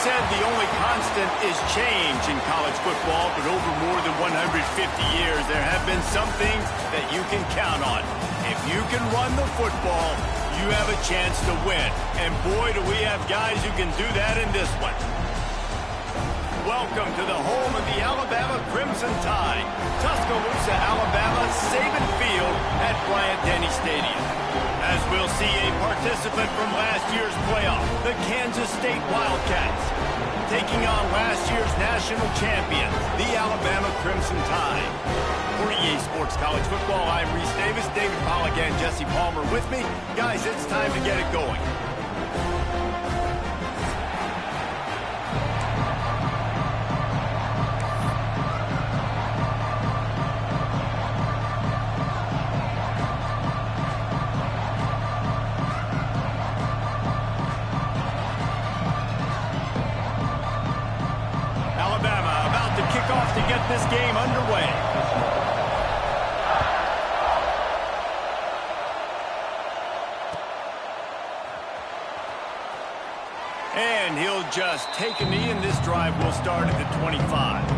said the only constant is change in college football, but over more than 150 years, there have been some things that you can count on. If you can run the football, you have a chance to win. And boy, do we have guys who can do that in this one. Welcome to the home of the Alabama Crimson Tide, Tuscaloosa, Alabama, Saban Field at Bryant-Denny Stadium. As we'll see a participant from last year's playoff, the Kansas State Wildcats, taking on last year's national champion, the Alabama Crimson Tide. For EA Sports College Football, I'm Reese Davis, David Pollack, and Jesse Palmer with me. Guys, it's time to get it going. To get this game underway. And he'll just take a knee, and this drive will start at the 25.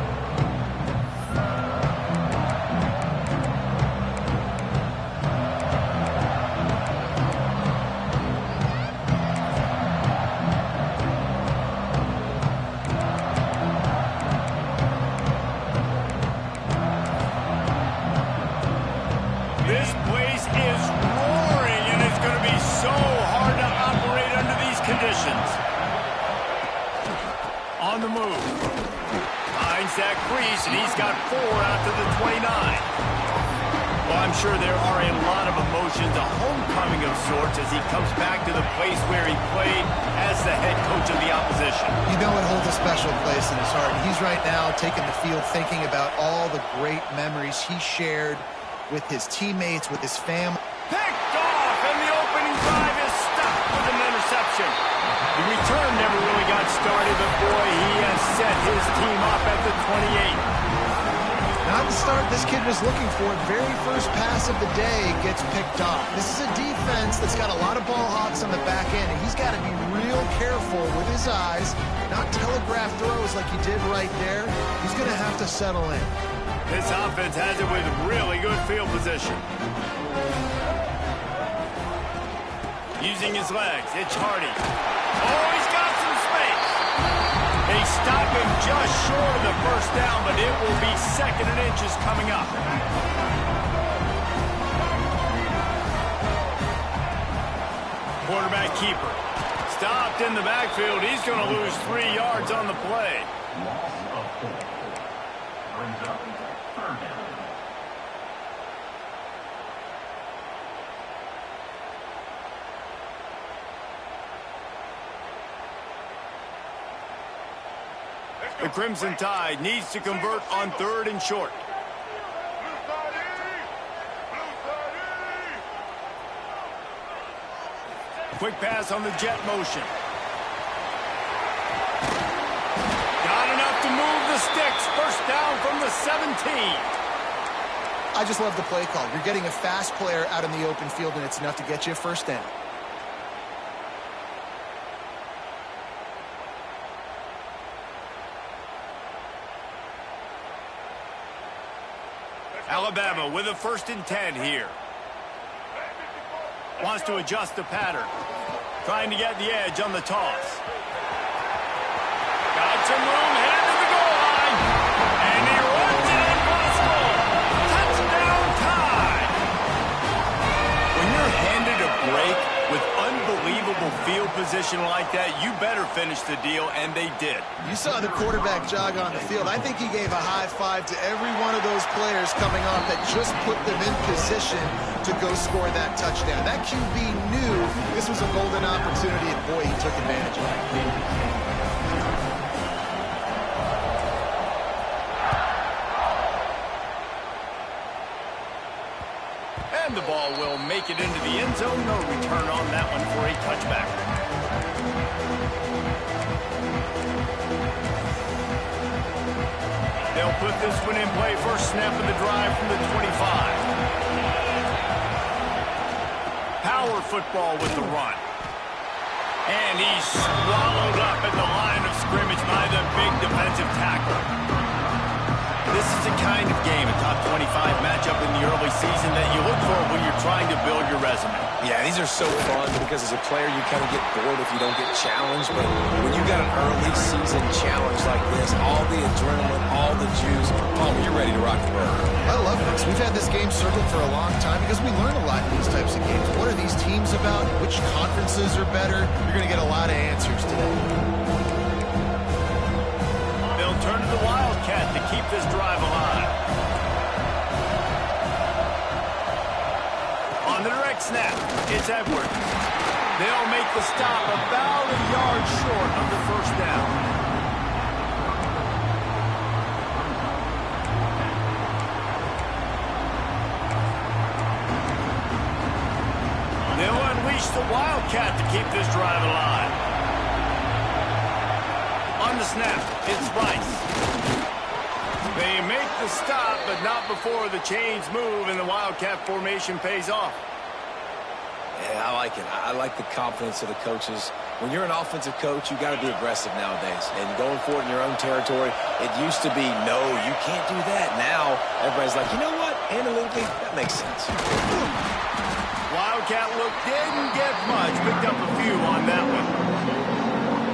This place is roaring, and it's going to be so hard to operate under these conditions. On the move. Finds that crease, and he's got 4 out to the 29. Well, I'm sure there are a lot of emotions, a homecoming of sorts, as he comes back to the place where he played as the head coach of the opposition. You know it holds a special place in his heart, and he's right now taking the field thinking about all the great memories he shared with his teammates, with his family. Picked off, and the opening drive is stopped with an interception. The return never really got started, but boy, he has set his team up at the 28. Not the start this kid was looking for. Very first pass of the day gets picked off. This is a defense that's got a lot of ball hawks on the back end, and he's got to be real careful with his eyes, not telegraph throws like he did right there. He's going to have to settle in. This offense has it with really good field position. Using his legs, it's Hardy. Oh, he's got some space. They stop him just short of the first down, but it will be 2nd and inches coming up. Quarterback keeper. Stopped in the backfield. He's going to lose 3 yards on the play. Brings up 3rd down. The Crimson Tide needs to convert on 3rd and short. Quick pass on the jet motion. Got enough to move the sticks. First down from the 17. I just love the play call. You're getting a fast player out in the open field, and it's enough to get you a first down. Alabama with a 1st and 10 here. Wants to adjust the pattern. Trying to get the edge on the toss. Got some room, headed to the goal line. And he runs it impossible. Touchdown Tide. When you're handed a break with unbelievable field position like that, you better finish the deal, and they did. You saw the quarterback jog on the field. I think he gave a high five to every one of those players coming off that just put them in position to go score that touchdown. That QB knew this was a golden opportunity, and boy, he took advantage of it. And the ball will make it into the end zone. No return on that one for a touchback. They'll put this one in play. First snap of the drive from the 25. Power football with the run. And he's swallowed up at the line of scrimmage. by the big defensive tackle. This is the kind of game, a top 25 matchup in the early season, that you look for when you're trying to build your resume. Yeah, these are so fun because as a player, you kind of get bored if you don't get challenged. But when you got an early season challenge like this, all the adrenaline, all the juice, you're ready to rock the boat. I love this. We've had this game circled for a long time because we learn a lot in these types of games. What are these teams about? Which conferences are better? You're going to get a lot of answers today. They'll turn to the Wildcat to keep this drive alive. On the direct snap, it's Edwards. They'll make the stop about a yard short of the first down. They'll unleash the Wildcat to keep this drive alive. On the snap, it's Rice. They make the stop, but not before the chains move and the Wildcat formation pays off. Yeah, I like it. I like the confidence of the coaches. When you're an offensive coach, you got to be aggressive nowadays. And going for it in your own territory, it used to be, no, you can't do that. Now, everybody's like, you know what? Analytically, that makes sense. Wildcat look didn't get much. Picked up a few on that one.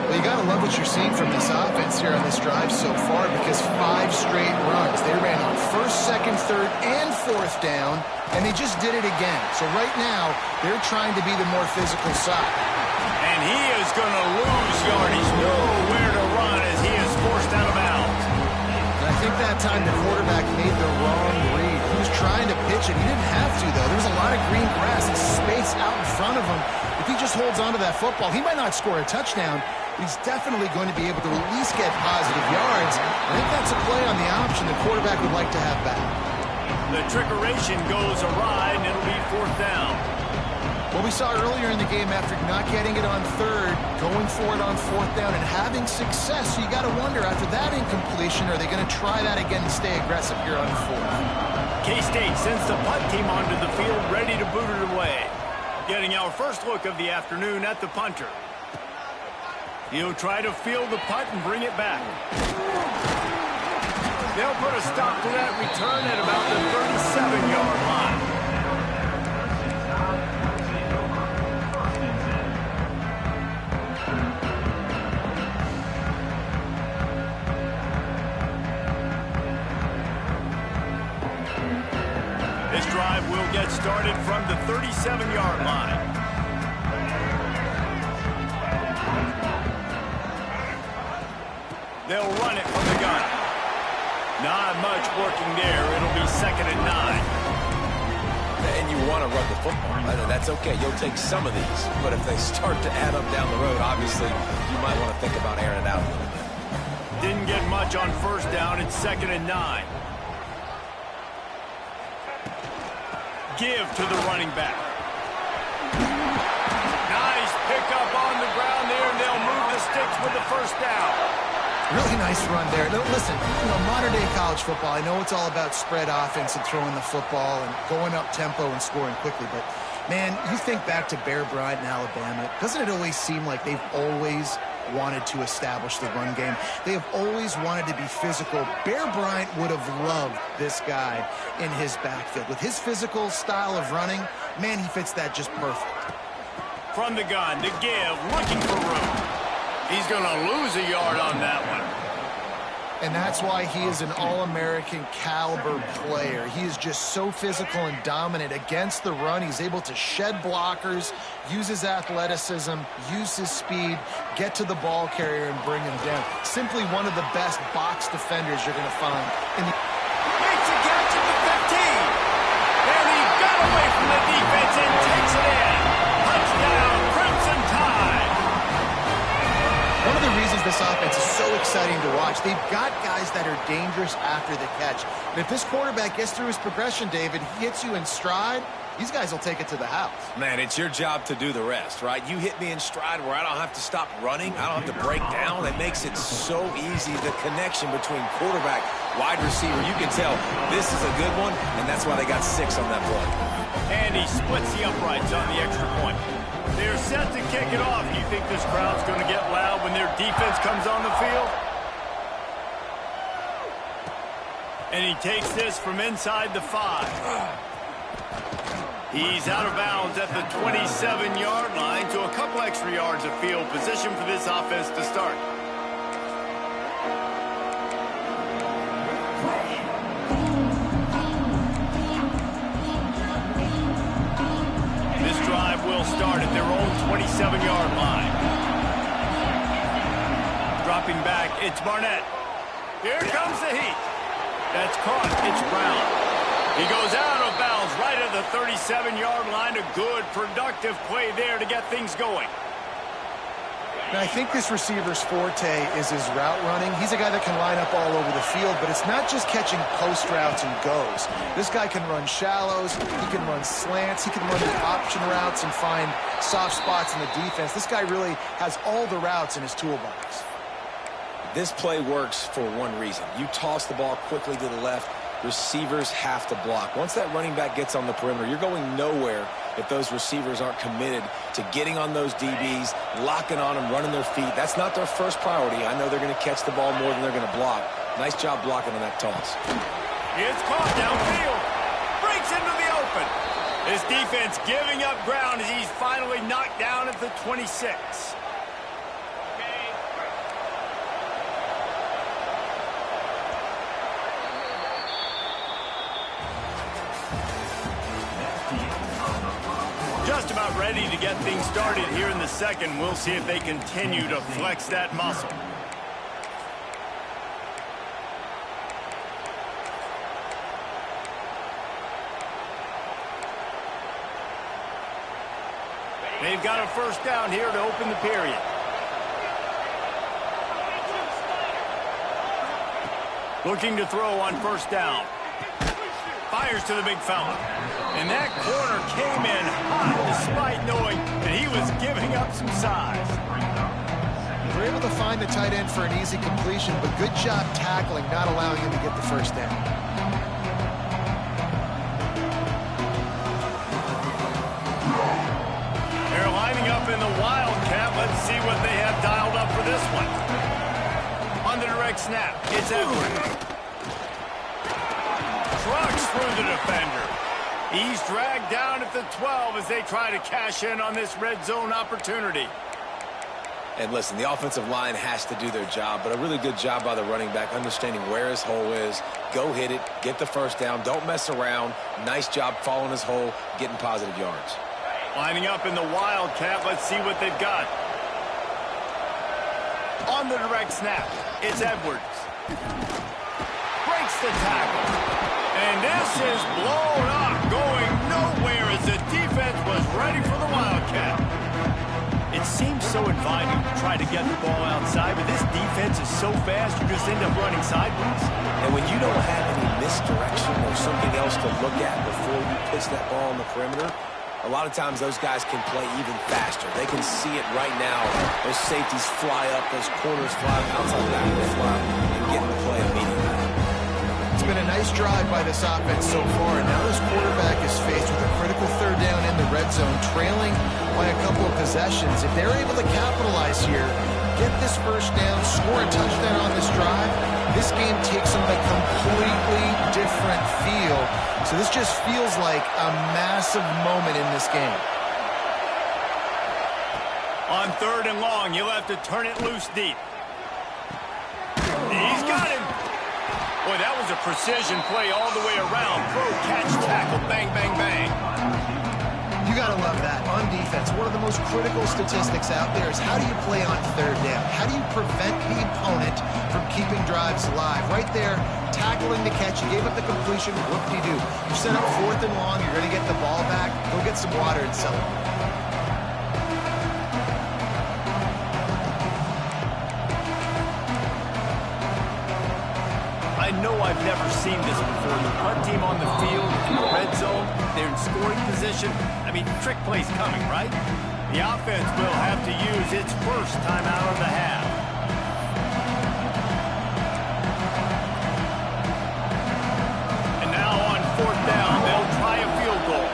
Well, you got to love what you're seeing from this offense here on this drive so far, because 5 straight runs. They ran on first, second, third, and fourth down, and they just did it again. So right now, they're trying to be the more physical side. And he is going to lose yardage. Nowhere to run as he is forced out of bounds. And I think that time the quarterback made the wrong read. He was trying to pitch it. He didn't have to, though. There was a lot of green grass and space out in front of him. If he just holds on to that football, he might not score a touchdown, but he's definitely going to be able to at least get positive yards. I think that's a play on the option the quarterback would like to have back. The trickeration goes awry, and it'll be fourth down. What we saw earlier in the game, after not getting it on third, going for it on fourth down and having success, so you got to wonder, after that incompletion, are they going to try that again and stay aggressive here on fourth? K-State sends the punt team onto the field, ready to boot it away. Getting our first look of the afternoon at the punter. He'll try to field the punt and bring it back. They'll put a stop to that return at about the 37-yard line. This drive will get started from the 37-yard line. They'll run it from the gun. Not much working there. It'll be 2nd and 9. And you want to run the football. That's okay. You'll take some of these. But if they start to add up down the road, obviously, you might want to think about airing it out a little bit. Didn't get much on first down. It's 2nd and 9. Give to the running back. Nice pickup on the ground there, and they'll move the sticks with the first down. Really nice run there. Now, listen, modern-day college football, I know it's all about spread offense and throwing the football and going up tempo and scoring quickly, but, man, you think back to Bear Bryant in Alabama, doesn't it always seem like they've always wanted to establish the run game? They have always wanted to be physical. Bear Bryant would have loved this guy in his backfield. With his physical style of running, man, he fits that just perfect. From the gun, to give, looking for room. He's going to lose a yard on that one. And that's why he is an All-American caliber player. He is just so physical and dominant against the run. He's able to shed blockers, use his athleticism, use his speed, get to the ball carrier and bring him down. Simply one of the best box defenders you're going to find in the... Makes a catch at the 15. And he got away from the defense and takes it in. Touchdown, Crimson Tide. One of the reasons this offense is so exciting to watch, they've got guys that are dangerous after the catch. And if this quarterback gets through his progression, David, he hits you in stride, these guys will take it to the house. Man, it's your job to do the rest, right? You hit me in stride where I don't have to stop running. I don't have to break down. It makes it so easy, the connection between quarterback, wide receiver. You can tell this is a good one, and that's why they got 6 on that play. And he splits the uprights on the extra point. They're set to kick it off. You think this crowd's going to get loud when their defense comes on the field? And he takes this from inside the 5. He's out of bounds at the 27-yard line to a couple extra yards of field position for this offense to start. This drive will start at their own 27-yard line. Dropping back, it's Barnett. Here comes the heat. That's caught. It's Brown. He goes out of bounds right at the 37-yard line. A good, productive play there to get things going. Now, I think this receiver's forte is his route running. He's a guy that can line up all over the field, but it's not just catching post routes and goes. This guy can run shallows. He can run slants. He can run the option routes and find soft spots in the defense. This guy really has all the routes in his toolbox. This play works for one reason. You toss the ball quickly to the left. Receivers have to block. Once that running back gets on the perimeter, you're going nowhere if those receivers aren't committed to getting on those DBs, locking on them, running their feet. That's not their first priority. I know they're going to catch the ball more than they're going to block. Nice job blocking on that toss. It's caught downfield. Breaks into the open. This defense giving up ground as he's finally knocked down at the 26. Just about ready to get things started here in the second. We'll see if they continue to flex that muscle. They've got a first down here to open the period. Looking to throw on first down. Fires to the big fella. And that corner came in hot despite knowing that he was giving up some size. They were able to find the tight end for an easy completion, but good job tackling, not allowing him to get the first down. They're lining up in the Wildcat. Let's see what they have dialed up for this one. On the direct snap, it's Edwards. Trucks through the defender. He's dragged down at the 12 as they try to cash in on this red zone opportunity. And listen, the offensive line has to do their job, but a really good job by the running back, understanding where his hole is. Go hit it, get the first down, don't mess around. Nice job following his hole, getting positive yards. Lining up in the Wildcat, let's see what they've got. On the direct snap, it's Edwards. Breaks the tackle. And this is blown up, going nowhere as the defense was ready for the Wildcat. It seems so inviting to try to get the ball outside, but this defense is so fast, you just end up running sideways. And when you don't have any misdirection or something else to look at before you pitch that ball on the perimeter, a lot of times those guys can play even faster. They can see it right now. Those safeties fly up, those corners fly up, outside backers fly up, and get the play immediately. It's been a nice drive by this offense so far, and now this quarterback is faced with a critical third down in the red zone, trailing by a couple of possessions. If they're able to capitalize here, get this first down, score a touchdown on this drive, this game takes them a completely different feel. So this just feels like a massive moment in this game. On third and long, you'll have to turn it loose deep. He's got him. Boy, that was a precision play all the way around. Throw, catch, tackle, bang, bang, bang. You got to love that. On defense, one of the most critical statistics out there is how do you play on third down? How do you prevent the opponent from keeping drives alive? Right there, tackling the catch. You gave up the completion. Whoop-de-doo. You set up fourth and long. You're going to get the ball back. Go get some water and celebrate. I know I've never seen this before. The punt team on the field in the red zone. They're in scoring position. I mean, trick play's coming, right? The offense will have to use its first time out of the half. And now on fourth down, they'll try a field goal.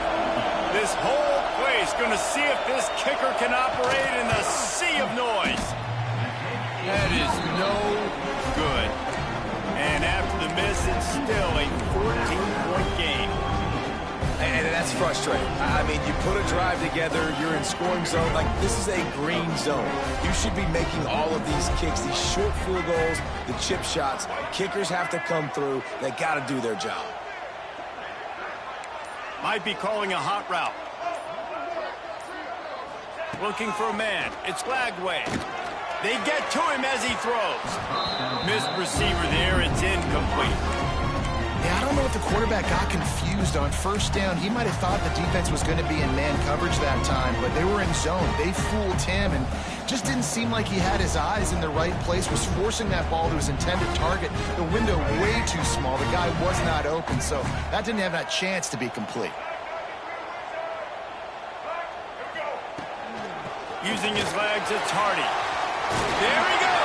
This whole place going to see if this kicker can operate in the sea of noise. That is no good. And after the miss, it's still a 14-point game. And that's frustrating. I mean, you put a drive together, you're in scoring zone. Like, this is a green zone. You should be making all of these kicks, these short field goals, the chip shots. Kickers have to come through. They got to do their job. Might be calling a hot route. Looking for a man. It's Lagway. They get to him as he throws. Missed receiver there. It's incomplete. Yeah, I don't know if the quarterback got confused on first down. He might have thought the defense was going to be in man coverage that time, but they were in zone. They fooled him and just didn't seem like he had his eyes in the right place, was forcing that ball to his intended target. The window way too small. The guy was not open, so that didn't have that chance to be complete. Using his legs, it's Hardy. There he goes.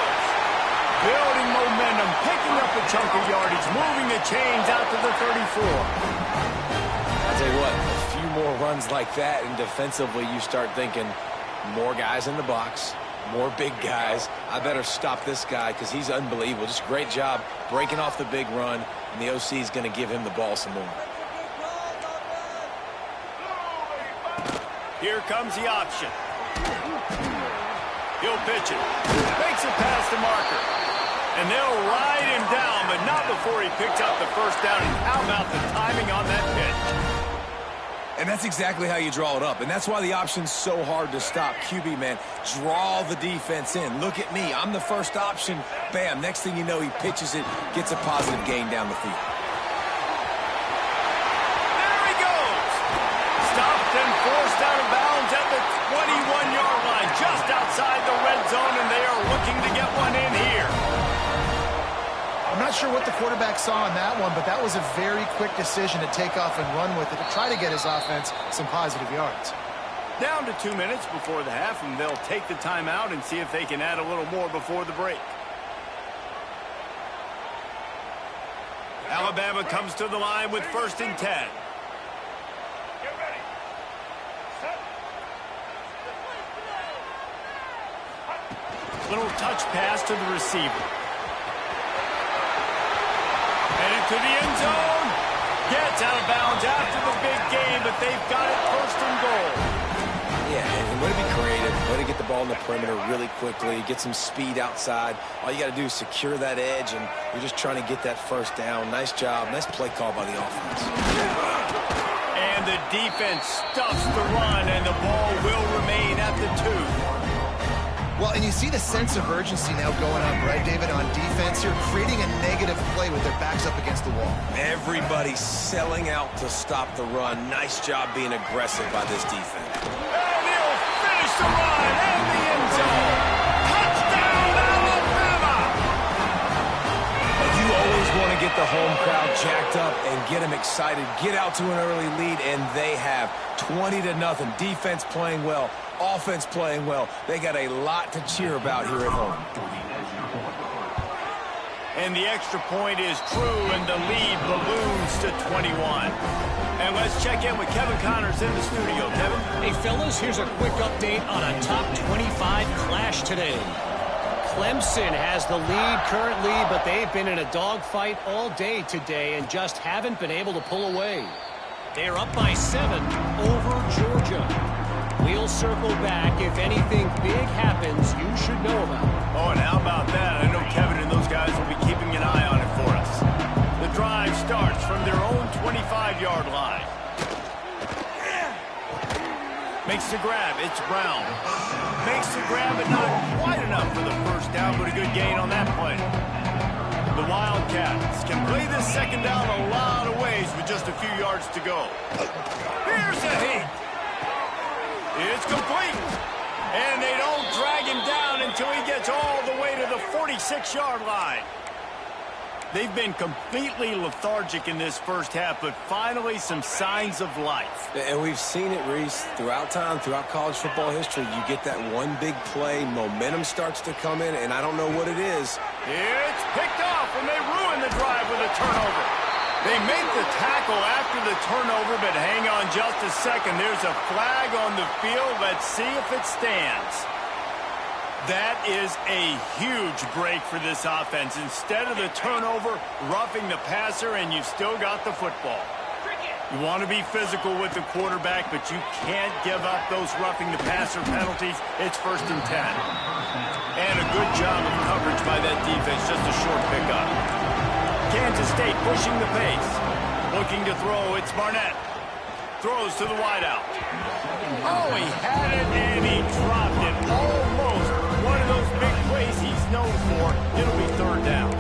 Building momentum, picking up a chunk of yardage, moving the chains out to the 34. I'll tell you what, a few more runs like that, and defensively you start thinking more guys in the box, more big guys. I better stop this guy because he's unbelievable. Just great job breaking off the big run, and the OC is going to give him the ball some more. Here comes the option. He'll pitch it. Makes it past the marker. And they'll ride him down, but not before he picks up the first down. And how about the timing on that pitch? And that's exactly how you draw it up. And that's why the option's so hard to stop. QB, man, draw the defense in. Look at me. I'm the first option. Bam. Next thing you know, he pitches it, gets a positive gain down the field. There he goes. Stopped and forced out of bounds at the 21-yard line, just outside the red zone, and they are looking to get one in here. I'm not sure what the quarterback saw on that one, but that was a very quick decision to take off and run with it to try to get his offense some positive yards. Down to 2 minutes before the half, and they'll take the timeout and see if they can add a little more before the break. Alabama comes to the line with 1st and 10. Little touch pass to the receiver. Headed to the end zone. Gets out of bounds after the big game, but they've got it 1st and goal. Yeah, and way to be creative, way to get the ball in the perimeter really quickly, get some speed outside. All you got to do is secure that edge, and you're just trying to get that first down. Nice job. Nice play call by the offense. And the defense stuffs the run, and the ball will remain at the 2. Well, and you see the sense of urgency now going up, right, David, on defense here, creating a negative play with their backs up against the wall. Everybody selling out to stop the run. Nice job being aggressive by this defense. And he'll finish the run and the end zone. Touchdown, Alabama! And you always want to get the home crowd jacked up and get them excited. Get out to an early lead, and they have 20-0. Defense playing well. Offense playing well. They got a lot to cheer about here at home. And the extra point is true, and the lead balloons to 21. And let's check in with Kevin Connors in the studio. Kevin? Hey, fellas, here's a quick update on a top 25 clash today. Clemson has the lead currently, but they've been in a dogfight all day today and just haven't been able to pull away. They're up by 7 over Georgia. We'll circle back if anything big happens you should know about. Oh, and how about that? I know Kevin and those guys will be keeping an eye on it for us. The drive starts from their own 25-yard line. Makes the grab. It's Brown. Makes the grab, but not quite enough for the first down, but a good gain on that play. The Wildcats can play this second down a lot of ways with just a few yards to go. Here's a hit. It's complete. And they don't drag him down until he gets all the way to the 46-yard line. They've been completely lethargic in this first half, but finally some signs of life. And we've seen it, Reese, throughout time, throughout college football history. You get that one big play, momentum starts to come in, and I don't know what it is. It's picked off, and they ruin the drive with a turnover. They make the tackle after the turnover, but hang on just a second. There's a flag on the field. Let's see if it stands. That is a huge break for this offense. Instead of the turnover, roughing the passer, and you've still got the football. You want to be physical with the quarterback, but you can't give up those roughing the passer penalties. It's 1st and 10. And a good job of coverage by that defense, just a short pickup. Kansas State pushing the pace. Looking to throw, it's Barnett. Throws to the wideout. Oh, he had it, and he dropped it. Almost one of those big plays he's known for. It'll be 3rd down.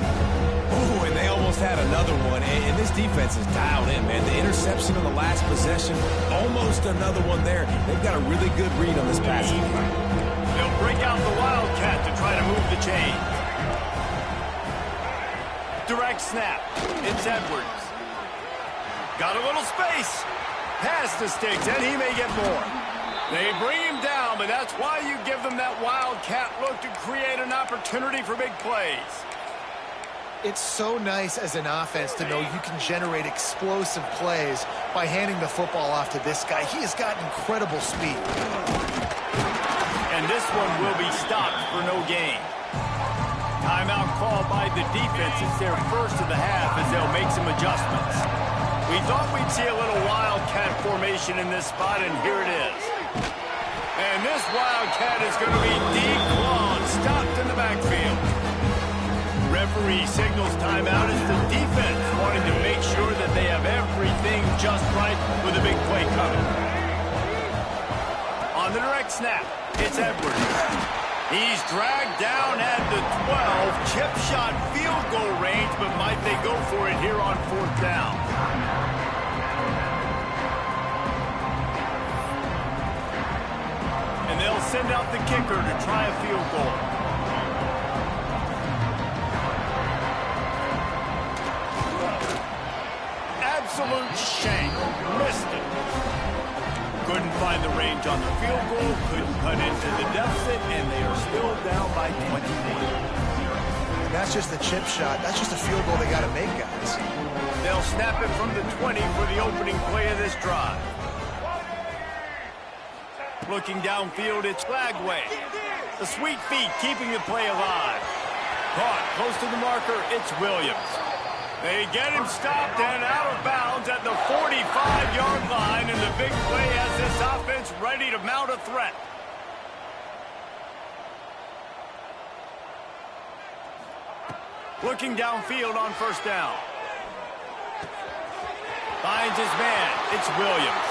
Oh, and they almost had another one, and this defense is dialed in, man. The interception on the last possession, almost another one there. They've got a really good read on this passing game. They'll break out the Wildcat to try to move the chain. Direct snap. It's Edwards. Got a little space. Pass to Sticks, and he may get more. They bring him down, but that's why you give them that Wildcat look to create an opportunity for big plays. It's so nice as an offense to know you can generate explosive plays by handing the football off to this guy. He has got incredible speed. And this one will be stopped for no gain. Timeout called by the defense. It's their first of the half as they'll make some adjustments. We thought we'd see a little Wildcat formation in this spot, and here it is. And this Wildcat is going to be deep long, stopped in the backfield. Referee signals timeout as the defense wanting to make sure that they have everything just right with a big play coming. On the direct snap, it's Edwards. He's dragged down at the 12, chip shot field goal range, but might they go for it here on 4th down? And they'll send out the kicker to try a field goal. Absolute shank. Missed it. Couldn't find the range on the field goal, couldn't cut into the deficit, and they are still down by 21. That's just the chip shot. That's just a field goal they got to make, guys. They'll snap it from the 20 for the opening play of this drive. Looking downfield, it's Flagway. The sweet feet keeping the play alive. Caught close to the marker, it's Williams. They get him stopped and out of bounds at the 45-yard line, and the big play has this offense ready to mount a threat. Looking downfield on 1st down. Finds his man. It's Williams.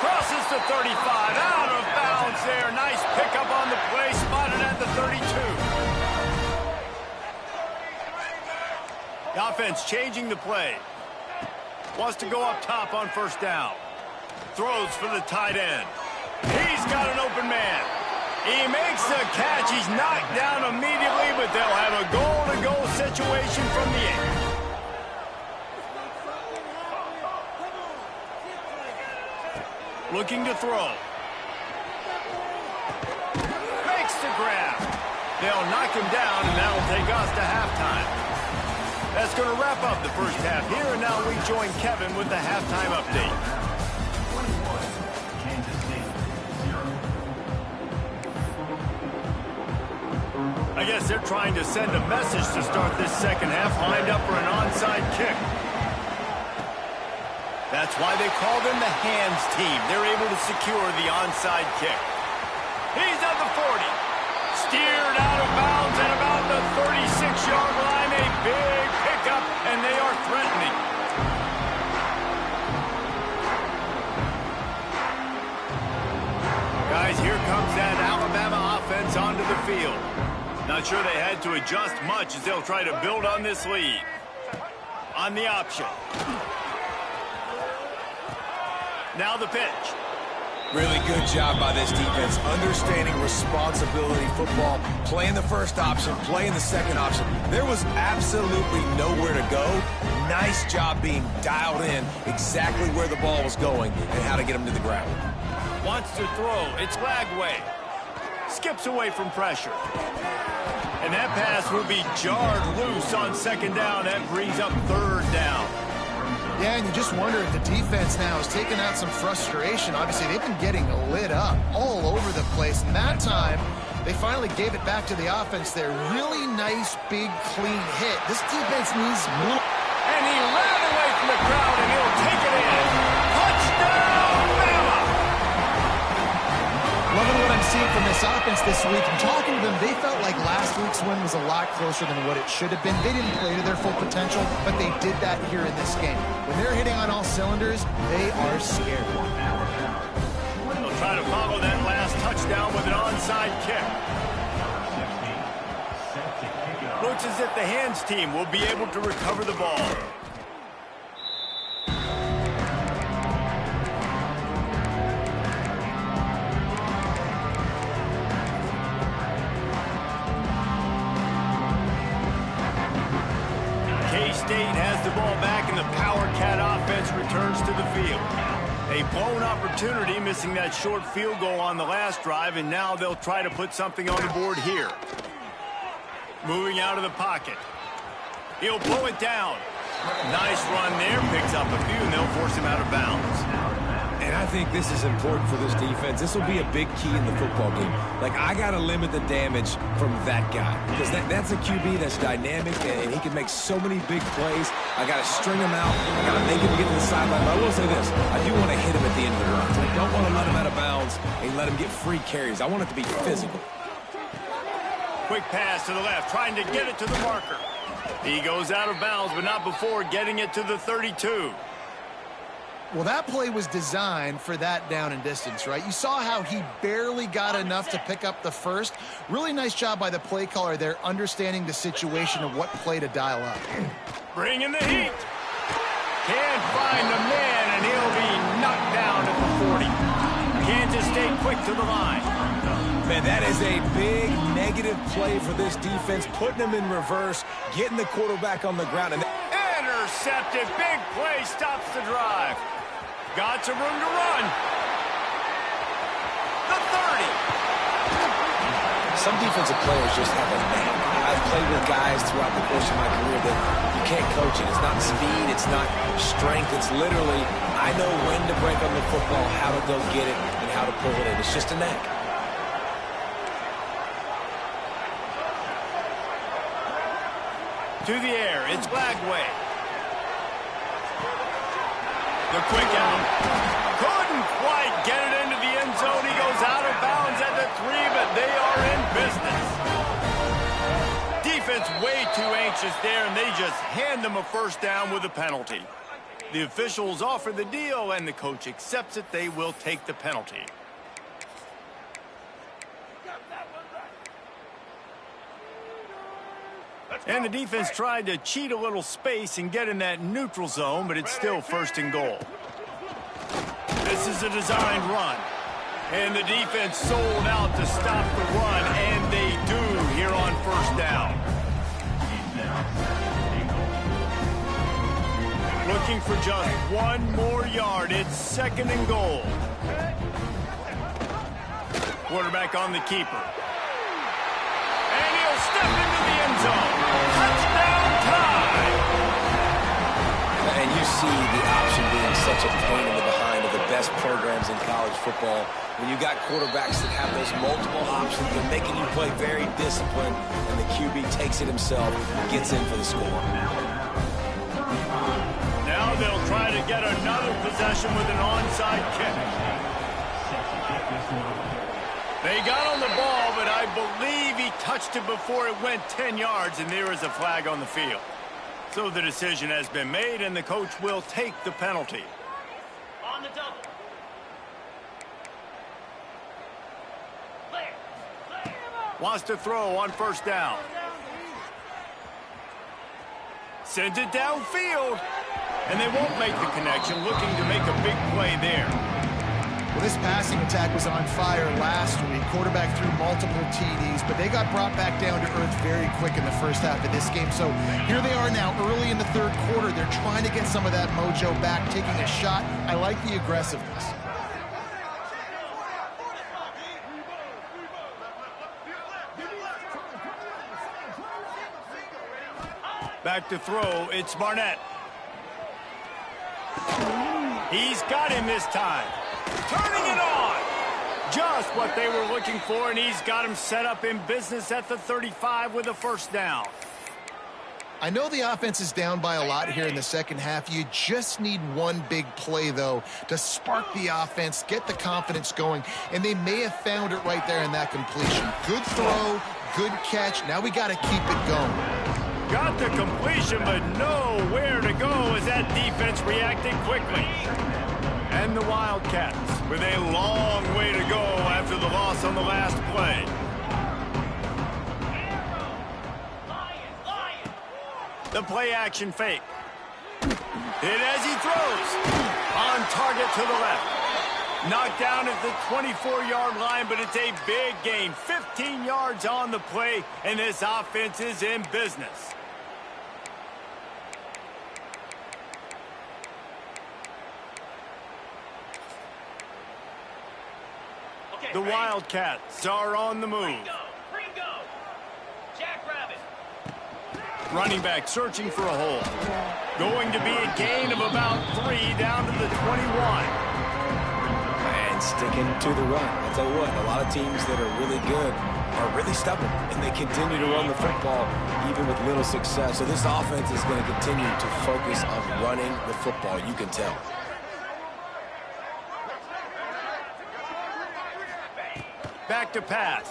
Crosses the 35. Out of bounds there. Nice pickup on the play. Spotted at the 32. The offense changing the play. Wants to go up top on 1st down. Throws for the tight end. He's got an open man. He makes the catch. He's knocked down immediately, but they'll have a goal-to-goal situation from the 8. Looking to throw. Makes the grab. They'll knock him down, and that'll take us to halftime. That's going to wrap up the first half here, and now we join Kevin with the halftime update. I guess they're trying to send a message to start this second half, lined up for an onside kick. That's why they call them the hands team. They're able to secure the onside kick. He's at the 40. Steered out of bounds at about the 36-yard line. A big pickup, and they are threatening. Guys, here comes that Alabama offense onto the field. Not sure they had to adjust much as they'll try to build on this lead. On the option. Now the pitch. Really good job by this defense, understanding responsibility football, playing the first option, playing the second option. There was absolutely nowhere to go. Nice job being dialed in exactly where the ball was going and how to get him to the ground. Wants to throw. It's Flagway. Skips away from pressure. And that pass will be jarred loose on 2nd down. That brings up 3rd down. Yeah, and you just wonder if the defense now has taken out some frustration. Obviously, they've been getting lit up all over the place. And that time, They finally gave it back to the offense there. Really nice, big, clean hit. This defense needs more. And he ran away from the crowd, and he'll take it in. Touchdown, Bama! Loving what I'm seeing from this offense this week. And talking to them, they felt like last week's win was a lot closer than what it should have been. They didn't play to their full potential, but they did that here in this game. When they're hitting on all cylinders, they are scared. They'll try to follow that last touchdown with an onside kick. Looks as if the hands team will be able to recover the ball. K-State has the ball back, and the Power Cat offense returns to the field. A blown opportunity, missing that short field goal on the last drive, and now they'll try to put something on the board here. Moving out of the pocket. He'll blow it down. Nice run there. Picks up a few, and they'll force him out of bounds. And I think this is important for this defense. This will be a big key in the football game. Like, I got to limit the damage from that guy. Because that's a QB that's dynamic, and he can make so many big plays. I got to string him out. I got to make him get to the sideline. But I will say this. I do want to hit him at the end of the run. I don't want to let him out of bounds and let him get free carries. I want it to be physical. Quick pass to the left, trying to get it to the marker. He goes out of bounds, but not before getting it to the 32. Well, that play was designed for that down and distance, right? You saw how he barely got enough to pick up the first. Really nice job by the play caller there, understanding the situation of what play to dial up. Bring in the heat. Can't find the man, and he'll be knocked down at the 40. Kansas State quick to the line. Man, that is a big negative play for this defense, putting them in reverse, getting the quarterback on the ground. And intercepted. Big play stops the drive. Got some room to run. The 30. Some defensive players just have a knack. I've played with guys throughout the course of my career that you can't coach it. It's not speed. It's not strength. It's literally, I know when to break on the football, how to go get it, and how to pull it in. It's just a knack. To the air, it's Blagway. The quick out. Couldn't quite get it into the end zone. He goes out of bounds at the 3, but they are in business. Defense way too anxious there, and they just hand them a first down with a penalty. The officials offer the deal, and the coach accepts it. They will take the penalty. And the defense tried to cheat a little space and get in that neutral zone, but it's still first and goal. This is a designed run. And the defense sold out to stop the run, and they do here on first down. Looking for just one more yard. It's second and goal. Quarterback on the keeper. And he'll step into the end zone. Touchdown time! And you see the option being such a pain in the behind of the best programs in college football. When you got quarterbacks that have those multiple options, they're making you play very disciplined, and the QB takes it himself and gets in for the score. Now they'll try to get another possession with an onside kick. They got on the ball, but I believe he touched it before it went 10 yards, and there is a flag on the field. So the decision has been made, and the coach will take the penalty. On the double. Wants to throw on first down. Sends it downfield, and they won't make the connection, looking to make a big play there. Well, this passing attack was on fire last week. Quarterback threw multiple TDs, but they got brought back down to earth very quick in the first half of this game. So here they are now early in the third quarter. They're trying to get some of that mojo back, taking a shot. I like the aggressiveness. Back to throw, it's Barnett. He's got him this time. Turning it on. Just what they were looking for, and he's got him set up in business at the 35 with a first down. I know the offense is down by a lot here in the second half. You just need one big play, though, to spark the offense, get the confidence going, and they may have found it right there in that completion. Good throw, good catch. Now we got to keep it going. Got the completion, but nowhere to go as that defense reacted quickly. And the Wildcats with a long way to go after the loss on the last play. The play action fake. Hit as he throws. On target to the left. Knocked down at the 24-yard line, but it's a big gain. 15 yards on the play, and this offense is in business. The Wildcats are on the move. Running back searching for a hole. Going to be a gain of about 3 down to the 21. And sticking to the run. I'll tell you what, a lot of teams that are really good are really stubborn, and they continue to run the football even with little success. So this offense is going to continue to focus on running the football. You can tell. Back to pass.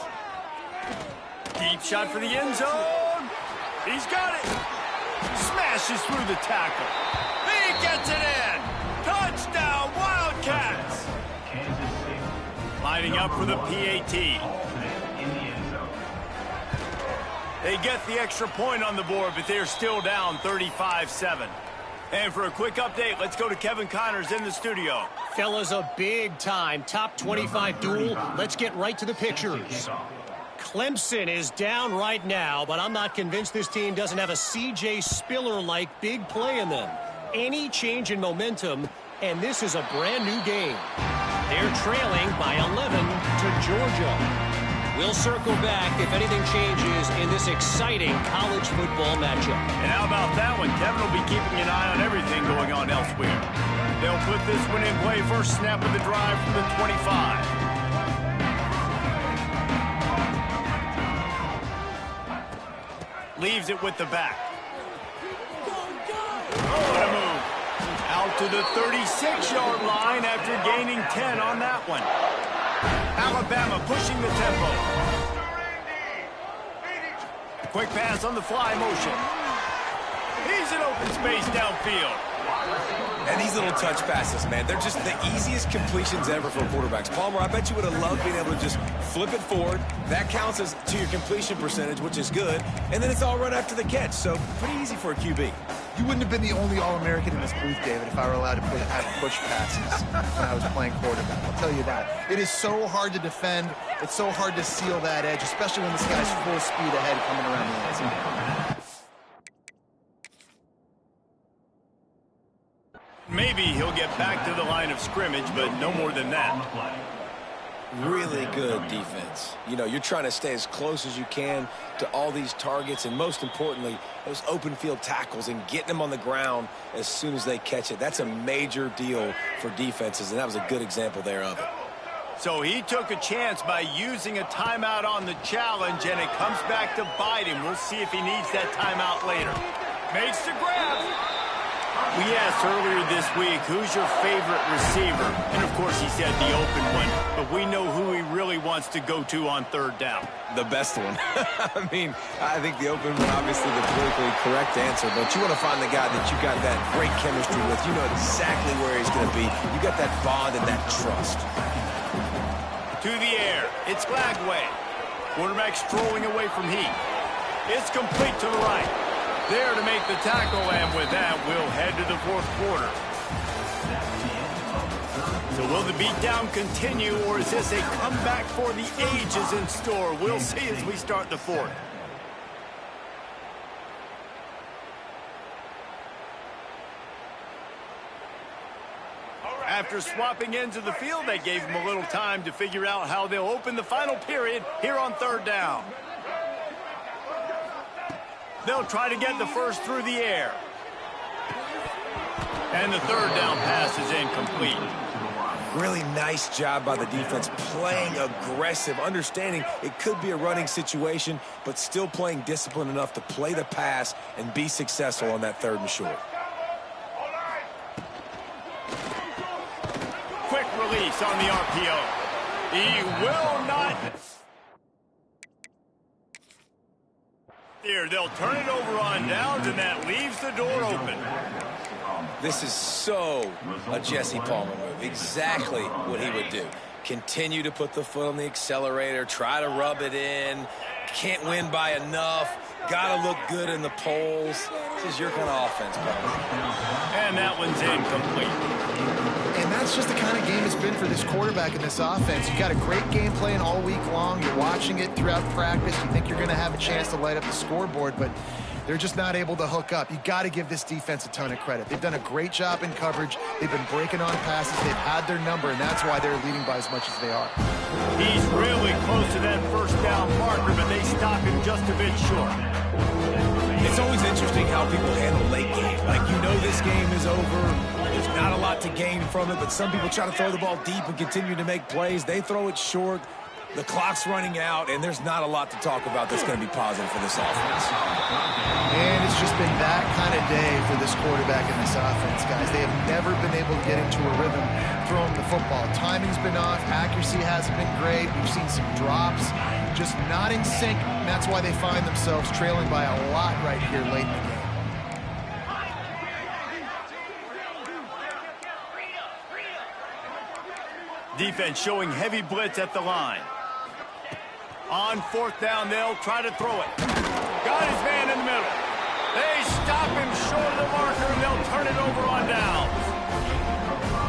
Deep shot for the end zone. He's got it. Smashes through the tackle. He gets it in. Touchdown, Wildcats. Lining up for the PAT. They get the extra point on the board, but they're still down 35-7. And for a quick update, let's go to Kevin Connors in the studio. Fellas, a big-time top 25 duel. Let's get right to the pictures. Clemson is down right now, but I'm not convinced this team doesn't have a C.J. Spiller-like big play in them. Any change in momentum, and this is a brand-new game. They're trailing by 11 to Georgia. We'll circle back if anything changes in this exciting college football matchup. And how about that one? Kevin will be keeping an eye on everything going on elsewhere. They'll put this one in play. First snap of the drive from the 25. Leaves it with the back. Oh, what a move. Out to the 36-yard line after gaining 10 on that one. Alabama pushing the tempo. Quick pass on the fly motion. He's in open space downfield. And these little touch passes, man, they're just the easiest completions ever for quarterbacks. Palmer, I bet you would have loved being able to just flip it forward. That counts as to your completion percentage, which is good. And then it's all run after the catch, so pretty easy for a QB. You wouldn't have been the only All-American in this booth, David, if I were allowed to have push passes when I was playing quarterback. I'll tell you that. It is so hard to defend. It's so hard to seal that edge, especially when this guy's full speed ahead coming around the outside. Maybe he'll get back to the line of scrimmage, but no more than that. Really good defense. You know, you're trying to stay as close as you can to all these targets, and most importantly, those open field tackles and getting them on the ground as soon as they catch it. That's a major deal for defenses, and that was a good example there of it. So he took a chance by using a timeout on the challenge, and it comes back to bite him. We'll see if he needs that timeout later. Makes the grab. We asked earlier this week, who's your favorite receiver? And, of course, he said the open one. But we know who he really wants to go to on third down. The best one. I mean, I think the open one, obviously the politically correct answer, but you want to find the guy that you got that great chemistry with. You know exactly where he's going to be. You got that bond and that trust. To the air. It's Glagway. Quarterback strolling away from Heat. It's complete to the right. There to make the tackle, and with that, we'll head to the fourth quarter. So will the beatdown continue, or is this a comeback for the ages in store? We'll see as we start the fourth. After swapping ends of the field, they gave him a little time to figure out how they'll open the final period here on third down. They'll try to get the first through the air. And the third down pass is incomplete. Really nice job by the defense, playing aggressive, understanding it could be a running situation, but still playing disciplined enough to play the pass and be successful on that 3rd and short. Quick release on the RPO. He will not. Here, they'll turn it over on downs, and that leaves the door open. This is so a Jesse Palmer move. Exactly what he would do. Continue to put the foot on the accelerator, try to rub it in. Can't win by enough. Got to look good in the polls. This is your kind of offense, Palmer. And that one's incomplete. And that's just the kind of game it's been for this quarterback in this offense. You got a great game plan all week long. You're watching it throughout practice. You think you're going to have a chance to light up the scoreboard, but they're just not able to hook up. You got to give this defense a ton of credit. They've done a great job in coverage. They've been breaking on passes. They've had their number, and that's why they're leading by as much as they are. He's really close to that first down marker, but they stop him just a bit short. It's always interesting how people handle late game. Like, you know this game is over. There's not a lot to gain from it, but some people try to throw the ball deep and continue to make plays. They throw it short. The clock's running out, and there's not a lot to talk about that's going to be positive for this offense. And it's just been that kind of day for this quarterback in this offense, guys. They have never been able to get into a rhythm throwing the football. Timing's been off. Accuracy hasn't been great. We've seen some drops, just not in sync, and that's why they find themselves trailing by a lot right here late in the game. Defense showing heavy blitz at the line. On 4th down, they'll try to throw it. Got his man in the middle. They stop him short of the marker, and they'll turn it over on downs.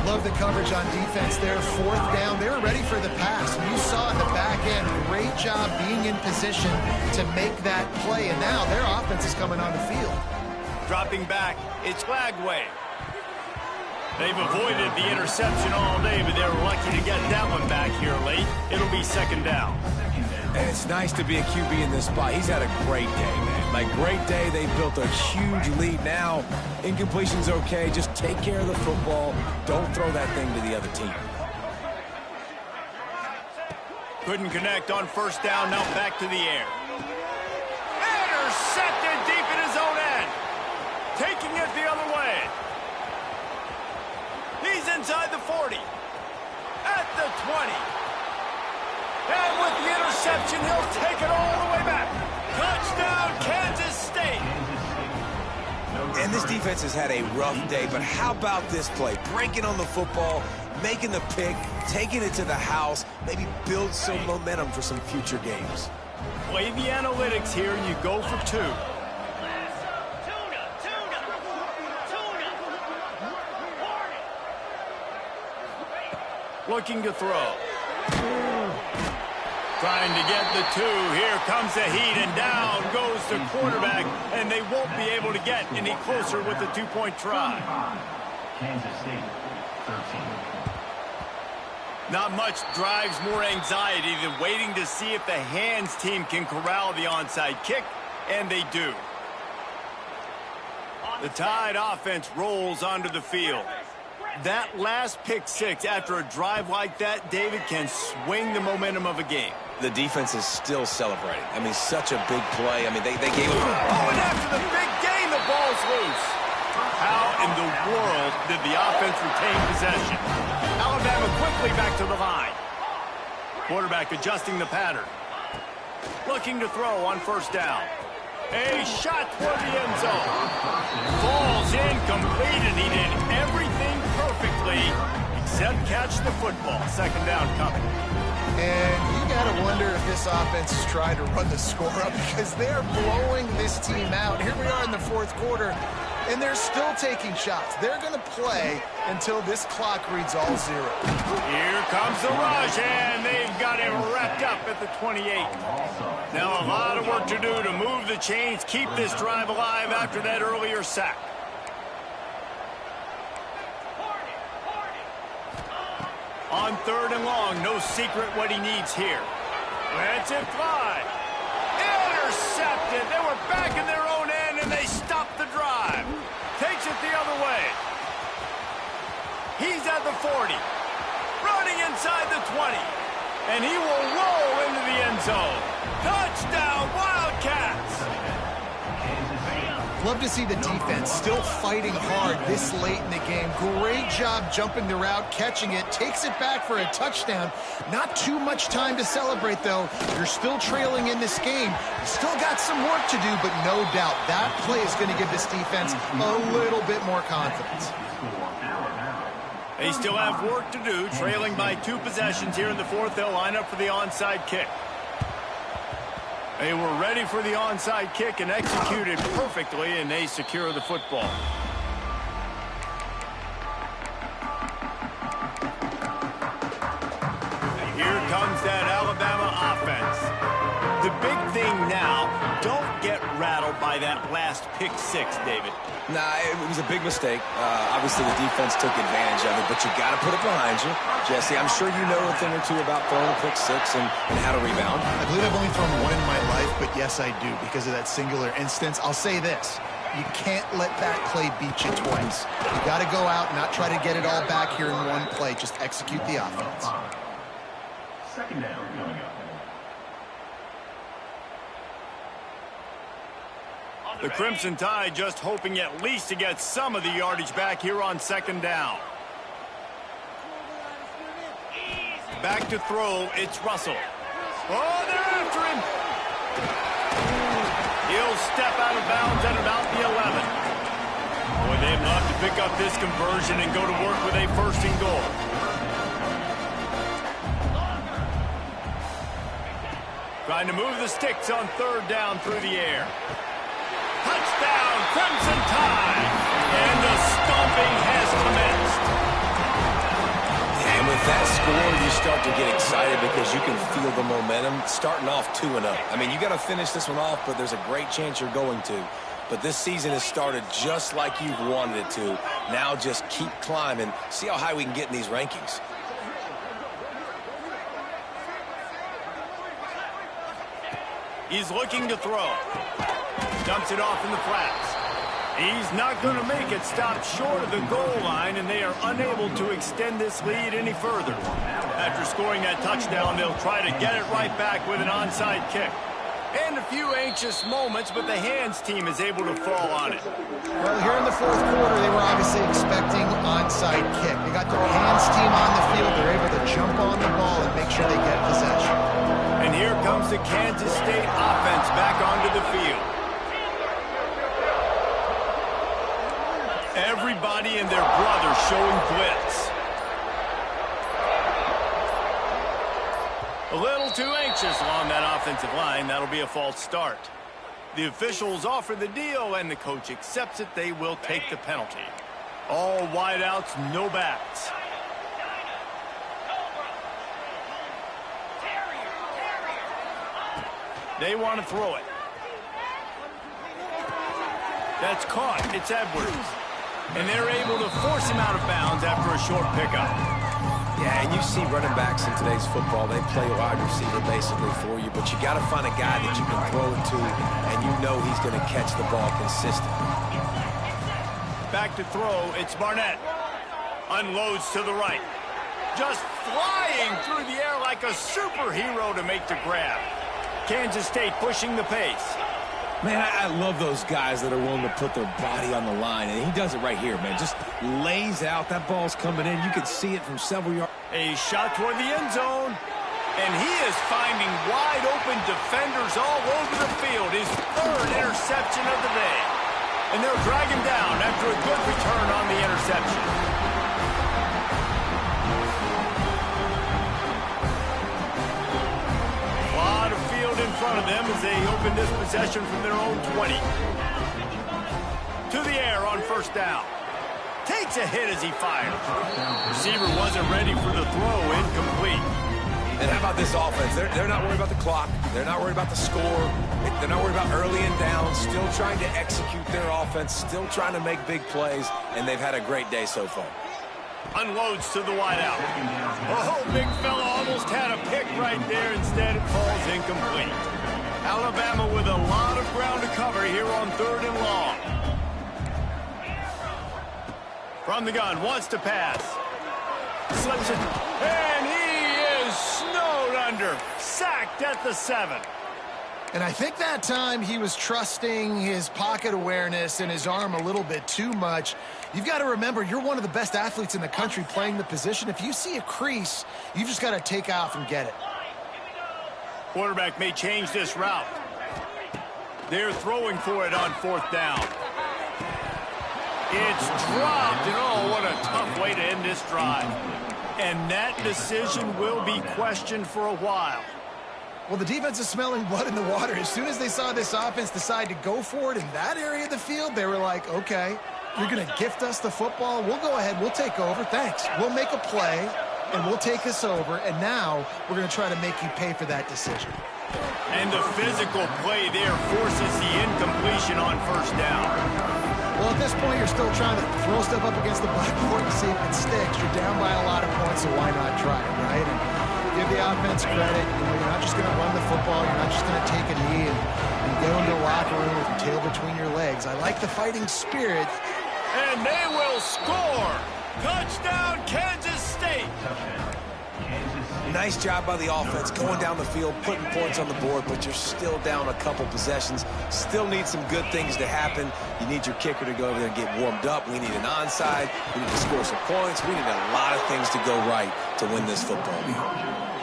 Love the coverage on defense there. 4th down, they were ready for the pass. You saw in the back end, great job being in position to make that play, and now their offense is coming on the field. Dropping back, it's Flagway. They've avoided the interception all day, but they're lucky to get that one back here late. It'll be 2nd down. And it's nice to be a QB in this spot. He's had a great day, man. Like, great day. They built a huge lead. Now, incompletion's okay. Just take care of the football. Don't throw that thing to the other team. Couldn't connect on 1st down. Now back to the air. Intercepted deep in his own end. Taking it the other way. He's inside the 40. At the 20. And with the interception, he'll take it all the way back. Touchdown, Kansas State. And this defense has had a rough day, but how about this play? Breaking on the football, making the pick, taking it to the house, maybe build some momentum for some future games. Play the analytics here, and you go for 2. Looking to throw. Trying to get the 2. Here comes the heat, and down goes the quarterback, and they won't be able to get any closer with the 2-point try. Kansas State, 13. Not much drives more anxiety than waiting to see if the hands team can corral the onside kick, and they do. The Tide offense rolls onto the field. That last pick 6 after a drive like that, David, can swing the momentum of a game. The defense is still celebrating. I mean, such a big play. I mean, they gave it. Oh, and after the big gain, the ball's loose. How in the world did the offense retain possession? Alabama quickly back to the line. Quarterback adjusting the pattern. Looking to throw on 1st down. A shot toward the end zone. Falls incomplete, and he did everything perfectly except catch the football. 2nd down coming. And you got to wonder if this offense is trying to run the score up, because they're blowing this team out. Here we are in the 4th quarter, and they're still taking shots. They're going to play until this clock reads all 0. Here comes the rush, and they've got him wrapped up at the 28. Now a lot of work to do to move the chains, keep this drive alive after that earlier sack. On 3rd and long, no secret what he needs here. Lets it fly. Intercepted. They were back in their own end, and they stopped the drive. Takes it the other way. He's at the 40. inside the 20. And he will roll into the end zone. Touchdown, Wildcats! Love to see the defense still fighting hard this late in the game. Great job jumping the route, catching it, takes it back for a touchdown. Not too much time to celebrate, though. You're still trailing in this game. You still got some work to do, but no doubt that play is going to give this defense a little bit more confidence. They still have work to do, trailing by 2 possessions here in the 4th. They'll line up for the onside kick. They were ready for the onside kick and executed perfectly, and they secure the football. Here comes that Alabama offense. The big thing now, don't get rattled by that last pick 6, David. Nah, it was a big mistake. Obviously, the defense took advantage of it, but you got to put it behind you. Jesse, I'm sure you know a thing or two about throwing a pick 6 and how to rebound. I believe I've only thrown one in my life, but yes, I do, because of that singular instance. I'll say this. You can't let that play beat you twice. You got to go out and not try to get it all back here in one play. Just execute the offense. Second down coming up. The Crimson Tide just hoping at least to get some of the yardage back here on 2nd down. Back to throw, it's Russell. Oh, they're after him. He'll step out of bounds at about the 11. Boy, they'd love to pick up this conversion and go to work with a 1st and goal. Trying to move the sticks on 3rd down through the air. Touchdown, Crimson Tide! And the stomping has commenced. And with that score, you start to get excited because you can feel the momentum starting off 2-0. I mean, you got to finish this one off, but there's a great chance you're going to. But this season has started just like you've wanted it to. Now just keep climbing. See how high we can get in these rankings. He's looking to throw. Dumps it off in the flats. He's not going to make it. Stop short of the goal line, and they are unable to extend this lead any further. After scoring that touchdown, they'll try to get it right back with an onside kick. And a few anxious moments, but the hands team is able to fall on it. Well, here in the 4th quarter, they were obviously expecting onside kick. They got their hands team on the field. They're able to jump on the ball and make sure they get possession. And here comes the Kansas State offense back onto the field. Everybody and their brother showing blitz. A little too anxious along that offensive line. That'll be a false start. The officials offer the deal, and the coach accepts it. They will take the penalty. All wideouts, no backs. They want to throw it. That's caught. It's Edwards. And they're able to force him out of bounds after a short pickup. Yeah, and you see running backs in today's football, they play wide receiver basically for you, but you got to find a guy that you can throw it to, and you know he's going to catch the ball consistently. Back to throw, it's Barnett. Unloads to the right. Just flying through the air like a superhero to make the grab. Kansas State pushing the pace. Man, I love those guys that are willing to put their body on the line, and he does it right here, man. Just lays out. That ball's coming in. You can see it from several yards. A shot toward the end zone, and he is finding wide open defenders all over the field. His 3rd interception of the day. And they'll drag him down after a good return on the interception. In front of them as they open this possession from their own 20. To the air on 1st down. Takes a hit as he fires. Receiver wasn't ready for the throw. Incomplete. And how about this offense? They're not worried about the clock. They're not worried about the score. They're not worried about early and down. Still trying to execute their offense. Still trying to make big plays. And they've had a great day so far. Unloads to the wideout. Oh, big fella almost had a pick right there. Instead, it falls incomplete. Alabama with a lot of ground to cover here on 3rd and long. From the gun, wants to pass. Slips it And he is snowed under. Sacked at the 7. And I think that time he was trusting his pocket awareness and his arm a little bit too much. You've got to remember, you're one of the best athletes in the country playing the position. If you see a crease, you've just got to take off and get it. Quarterback may change this route. They're throwing for it on 4th down. It's dropped, and oh, what a tough way to end this drive. And that decision will be questioned for a while. Well, the defense is smelling blood in the water. As soon as they saw this offense decide to go for it in that area of the field, they were like, okay, you're going to gift us the football. We'll go ahead. We'll take over. Thanks. We'll make a play, and we'll take us over. And now we're going to try to make you pay for that decision. And the physical play there forces the incompletion on 1st down. Well, at this point, you're still trying to throw stuff up against the blackboard and see if it sticks. You're down by a lot of points, so why not try it, right? And give the offense credit. You know, you're not just going to run the football. You're not just going to take a knee and go into the locker room with your tail between your legs. I like the fighting spirit. And they will score. Touchdown, Kansas State. Nice job by the offense going down the field, putting points on the board, but you're still down a couple possessions. Still need some good things to happen. You need your kicker to go over there and get warmed up. We need an onside. We need to score some points. We need a lot of things to go right to win this football game.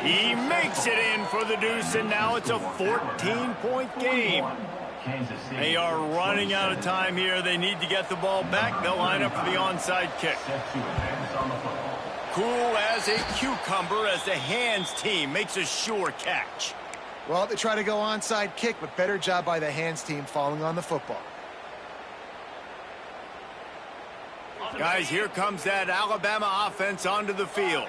He makes it in for the deuce, and now it's a 14-point game. They are running out of time here. They need to get the ball back. They'll line up for the onside kick. Cool as a cucumber as the hands team makes a sure catch. Well, they try to go onside kick, but better job by the hands team falling on the football. Guys, here comes that Alabama offense onto the field.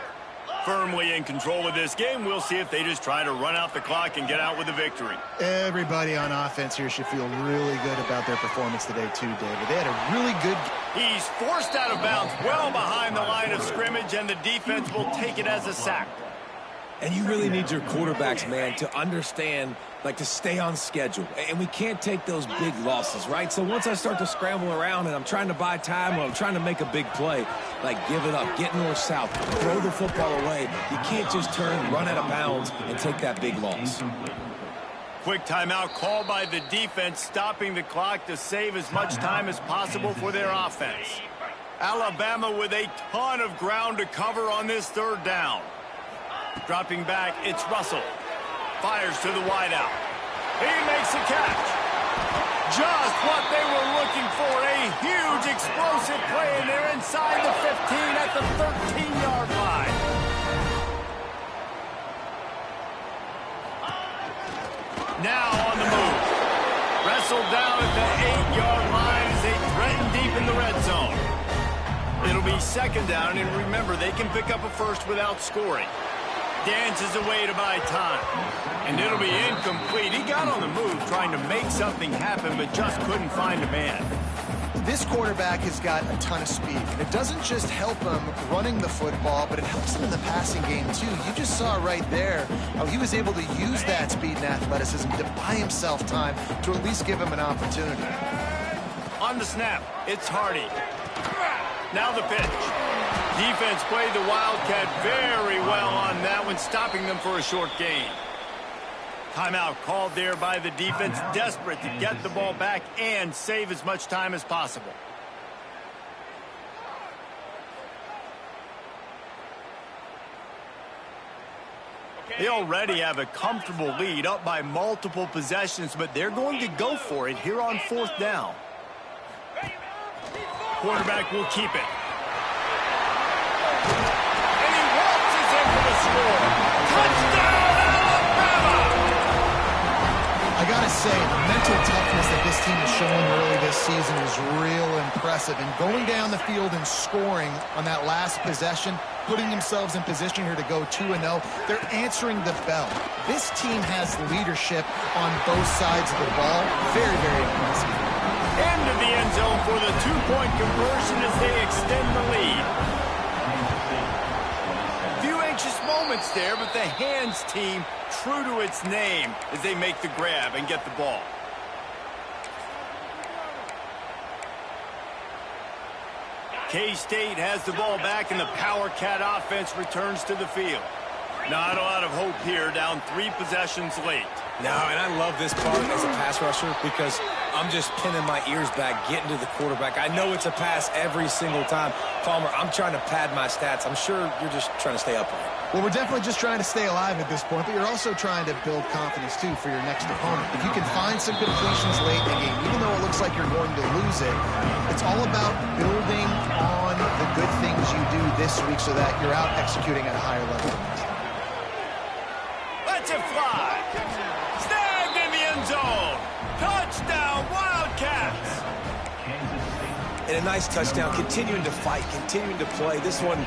Firmly in control of this game. We'll see if they just try to run out the clock and get out with a victory. Everybody on offense here should feel really good about their performance today too, David. They had a really good... He's forced out of bounds well behind the line of scrimmage, and the defense will take it as a sack. And you really need your quarterbacks, man, to understand, like, to stay on schedule. And we can't take those big losses, right? So once I start to scramble around and I'm trying to buy time or I'm trying to make a big play, like, give it up, get north-south, throw the football away. You can't just turn, run out of bounds, and take that big loss. Quick timeout called by the defense, stopping the clock to save as much time as possible for their offense. Alabama with a ton of ground to cover on this 3rd down. Dropping back, it's Russell. Fires to the wideout. He makes a catch. Just what they were looking for. A huge explosive play, and they're inside the 15 at the 13-yard line. Now on the move. Wrestled down at the 8-yard line as they threaten deep in the red zone. It'll be 2nd down, and remember, they can pick up a first without scoring. Dances away to buy time. And it'll be incomplete. He got on the move trying to make something happen, but just couldn't find a man. This quarterback has got a ton of speed. And it doesn't just help him running the football, but it helps him in the passing game, too. You just saw right there how he was able to use that speed and athleticism to buy himself time to at least give him an opportunity. On the snap, it's Hardy. Now the pitch. Defense played the Wildcat very well on that one, stopping them for a short gain. Timeout called there by the defense, desperate to get the ball back and save as much time as possible. They already have a comfortable lead, up by multiple possessions, but they're going to go for it here on 4th down. Quarterback will keep it. And he waltzes in for the score. Touchdown, Alabama! I gotta say, the mental toughness that this team is showing early this season is real impressive. And going down the field and scoring on that last possession, putting themselves in position here to go 2-0, they're answering the bell. This team has leadership on both sides of the ball. Very, very impressive. Into the end zone for the 2-point conversion as they extend the lead. Few anxious moments there, but the hands team true to its name as they make the grab and get the ball. K-State has the ball back, and the Power Cat offense returns to the field. Not a lot of hope here, down 3 possessions late. No, and I love this part as a pass rusher because I'm just pinning my ears back, getting to the quarterback. I know it's a pass every single time. Palmer, I'm trying to pad my stats. I'm sure you're just trying to stay upright. Well, we're definitely just trying to stay alive at this point, but you're also trying to build confidence, too, for your next opponent. If you can find some completions late in the game, even though it looks like you're going to lose it, it's all about building on the good things you do this week so that you're out executing at a higher level. Let's it fly. Snagged in the end zone. Touchdown, Wildcats. And a nice touchdown, continuing to fight, continuing to play. This one,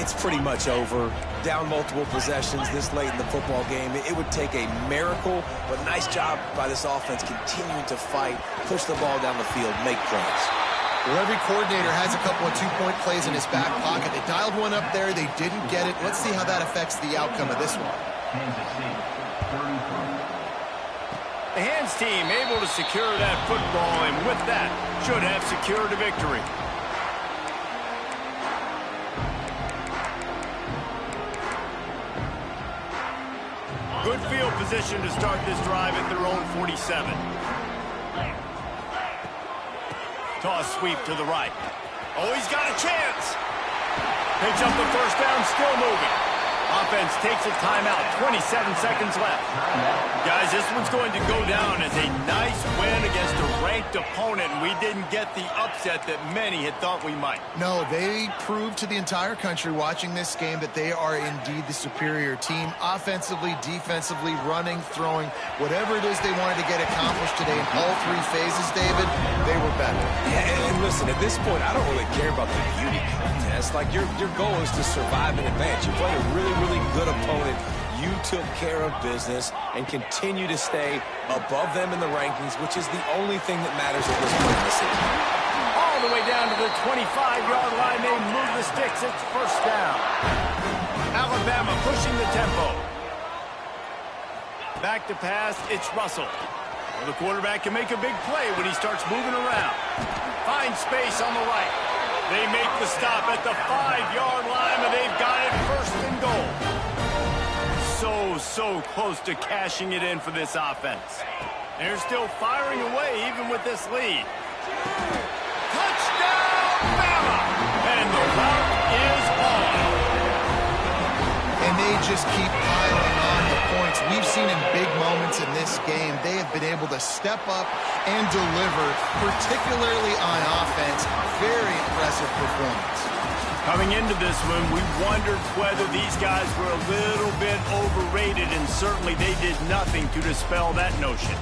it's pretty much over. Down multiple possessions this late in the football game. It would take a miracle, but nice job by this offense continuing to fight, push the ball down the field, make plays. Well, every coordinator has a couple of two-point plays in his back pocket. They dialed one up there. They didn't get it. Let's see how that affects the outcome of this one. The hands team able to secure that football, and with that, should have secured a victory. Good field position to start this drive at their own 47. Toss sweep to the right. Oh, he's got a chance. Picks up the first down, still moving. Offense takes a timeout, 27 seconds left. Guys, this one's going to go down as a nice win against a ranked opponent, and we didn't get the upset that many had thought we might. No, they proved to the entire country watching this game that they are indeed the superior team. Offensively, defensively, running, throwing, whatever it is they wanted to get accomplished today in all 3 phases, David, they were better. Yeah, and listen, at this point, I don't really care about the beauty contest. Like, your goal is to survive and advance. You played a really good opponent. You took care of business and continue to stay above them in the rankings, which is the only thing that matters at this point in the season. All the way down to the 25-yard line. They move the sticks. It's first down. Alabama pushing the tempo. Back to pass. It's Russell. Well, the quarterback can make a big play when he starts moving around. Finds space on the right. They make the stop at the 5-yard line, and they've got it first and goal. So close to cashing it in for this offense. They're still firing away even with this lead. Touchdown, Bama! And the route is on. And they just keep piling on the points. We've seen in big moments in this game, they have been able to step up and deliver, particularly on offense. Very impressive performance. Coming into this one, we wondered whether these guys were a little bit overrated, and certainly they did nothing to dispel that notion.